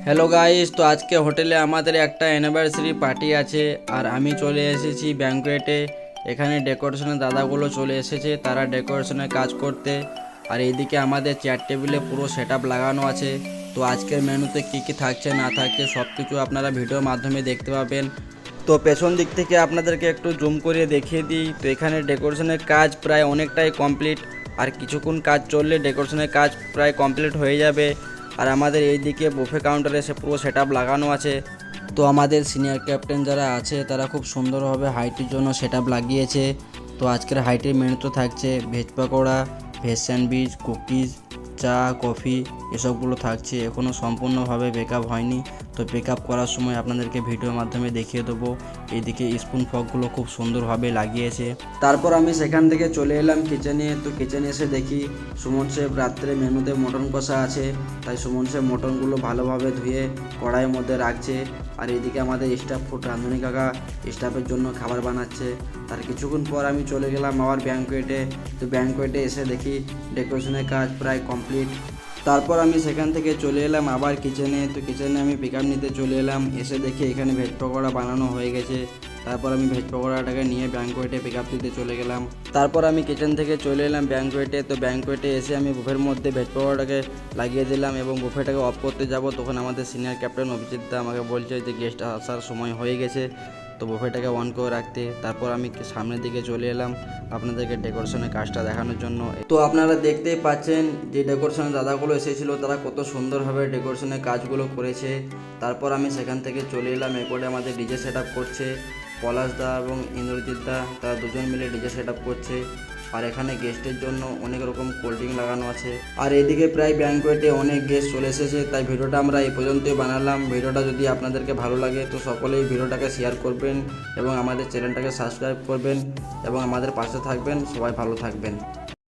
Hello guys, তো আজকে হোটেলে আমাদের একটা অ্যানিভার্সারি পার্টি আছে আর আমি চলে এসেছি ব্যাঙ্কোয়েটে। এখানে ডেকোরেশনের দাদাগুলো চলে এসেছে, তারা ডেকোরেশনের কাজ করতে। আর এইদিকে আমাদের চেয়ার টেবিলে পুরো সেট আপ লাগানো আছে। তো আজকের মেনুতে কি কি থাকছে না থাকছে সব কিছু আপনারা ভিডিওর মাধ্যমে দেখতে পাবেন। তো পেছন দিক থেকে আপনাদেরকে একটু জুম করে দেখিয়ে দিই। তো এখানে ডেকোরেশনের কাজ প্রায় অনেকটাই কমপ্লিট, আর কিছুক্ষণ কাজ চললে ডেকোরেশনের কাজ প্রায় কমপ্লিট হয়ে যাবে। আর আমাদের এই দিকে বুফে কাউন্টারে সে পুরো সেট আপ লাগানো আছে। তো আমাদের সিনিয়র ক্যাপ্টেন যারা আছে তারা খুব সুন্দরভাবে হাইটির জন্য সেট আপ লাগিয়েছে। তো আজকের হাইটির মেনু তো থাকছে veg pakora, veg sandwich, cookies, চা, কফি এসবগুলো থাকছে। এখনও সম্পূর্ণভাবে বেকআপ হয়নি, তো বেকআপ করার সময় আপনাদেরকে ভিডিওর মাধ্যমে দেখিয়ে দেবো। এইদিকে স্পুন ফকগুলো খুব সুন্দরভাবে লাগিয়েছে। তারপর আমি সেখান থেকে চলে এলাম কিচেনে। তো কিচেনে এসে দেখি সুমন শেফ রাত্রে মেনুতে মটন কষা আছে, তাই সুমন শেফ মটনগুলো ভালোভাবে ধুয়ে কড়াইয়ের মধ্যে রাখছে। আর এদিকে আমাদের স্টাফ ফুড রাঁধুনি কাকা স্টাফের জন্য খাবার বানাচ্ছে। তার কিছুক্ষণ পর আমি চলে গেলাম আবার ব্যাঙ্কোয়েটে। তো ব্যাঙ্কোয়েটে এসে দেখি ডেকোরেশনের কাজ প্রায় কমপ্লিট। তারপর আমি সেখান থেকে চলে এলাম আবার কিচেনে। তো কিচেনে আমি পিক আপ নিতে চলে এলাম, এসে দেখি এখানে ভেজ পকোড়া বানানো হয়ে গেছে। তারপর আমি ভেজ পকোড়াটাকে নিয়ে ব্যাঙ্কোয়েটে পিক আপ দিতে চলে গেলাম। তারপর আমি কিচেন থেকে চলে এলাম ব্যাঙ্কোয়েটে। তো ব্যাঙ্কোয়েটে এসে আমি বুফের মধ্যে ভেজ পকোড়াটাকে লাগিয়ে দিলাম এবং বুফেটাকে অফ করতে যাব, তখন আমাদের সিনিয়র ক্যাপ্টেন অভিজিৎ দা আমাকে বলছে যে গেস্ট আসার সময় হয়ে গেছে, তো বুফেটাকে অন করে রাখতে। তারপর আমি সামনের দিকে চলে এলাম আপনাদেরকে ডেকোরেশনের কাজটা দেখানোর জন্য। তো আপনারা দেখতেই পাচ্ছেন যে ডেকোরেশনের দাদাগুলো এসেছিলো, তারা কত সুন্দরভাবে ডেকোরেশনের কাজগুলো করেছে। তারপর আমি সেখান থেকে চলে এলাম এরপরে আমাদের ডিজে সেট আপ করছে পলাশ দা এবং ইন্দ্রজিৎ দা, তারা দুজন মিলে ডিজে সেট আপ করছে। আর এখানে গেস্টের জন্য অনেক রকম কোল্ড ড্রিঙ্ক লাগানো আছে। আর এদিকে প্রায় ব্যাঙ্কোয়েটে অনেক গেস্ট চলে এসেছে, তাই ভিডিওটা আমরা এই পর্যন্তই বানালাম। ভিডিওটা যদি আপনাদেরকে ভালো লাগে তো সকলেই ভিডিওটাকে শেয়ার করবেন এবং আমাদের চ্যানেলটাকে সাবস্ক্রাইব করবেন এবং আমাদের পাশে থাকবেন। সবাই ভালো থাকবেন।